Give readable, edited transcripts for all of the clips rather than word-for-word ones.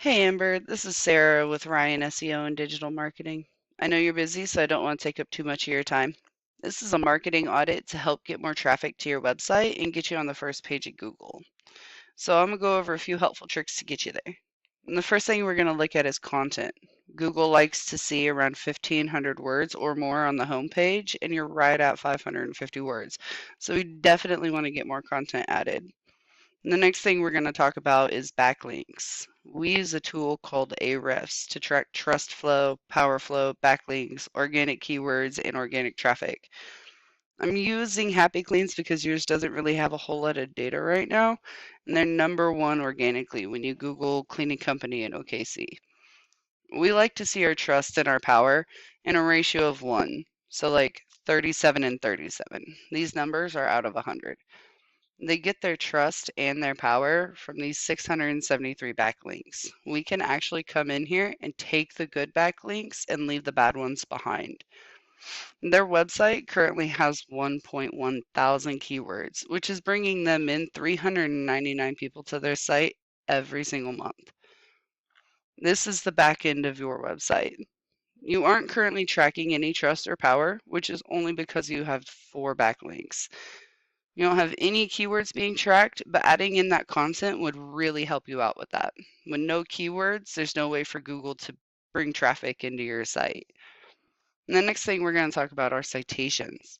Hey Amber, this is Sarah with Ryan SEO and Digital Marketing. I know you're busy, so I don't want to take up too much of your time. This is a marketing audit to help get more traffic to your website and get you on the first page of Google. So I'm going to go over a few helpful tricks to get you there. And the first thing we're going to look at is content. Google likes to see around 1,500 words or more on the home page, and you're right at 550 words. So we definitely want to get more content added. The next thing we're going to talk about is backlinks. We use a tool called Ahrefs to track trust flow, power flow, backlinks, organic keywords, and organic traffic. I'm using Happy Cleans because yours doesn't really have a whole lot of data right now, and they're number one organically when you Google cleaning company in OKC. We like to see our trust and our power in a ratio of 1, so like 37 and 37. These numbers are out of 100. They get their trust and their power from these 673 backlinks. We can actually come in here and take the good backlinks and leave the bad ones behind. Their website currently has 1.1 thousand keywords, which is bringing them in 399 people to their site every single month. This is the back end of your website. You aren't currently tracking any trust or power, which is only because you have 4 backlinks. You don't have any keywords being tracked, but adding in that content would really help you out with that. With no keywords, there's no way for Google to bring traffic into your site. And the next thing we're going to talk about are citations.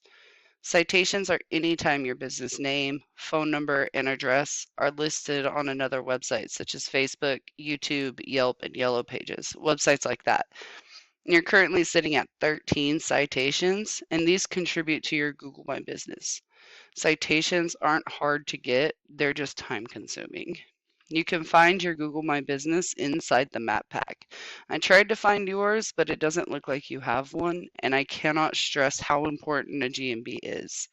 Citations are anytime your business name, phone number, and address are listed on another website, such as Facebook, YouTube, Yelp, and Yellow Pages, websites like that. You're currently sitting at 13 citations, and these contribute to your Google My Business. Citations aren't hard to get, they're just time consuming. You can find your Google My Business inside the map pack. I tried to find yours, but it doesn't look like you have one, and I cannot stress how important a GMB is.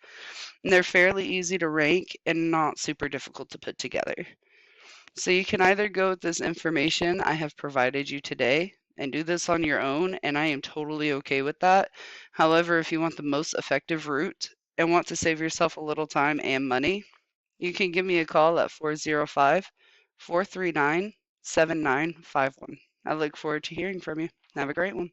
And they're fairly easy to rank and not super difficult to put together. So you can either go with this information I have provided you today and do this on your own, and I am totally okay with that. However, if you want the most effective route and want to save yourself a little time and money, you can give me a call at 405 439 7951. I look forward to hearing from you. Have a great one.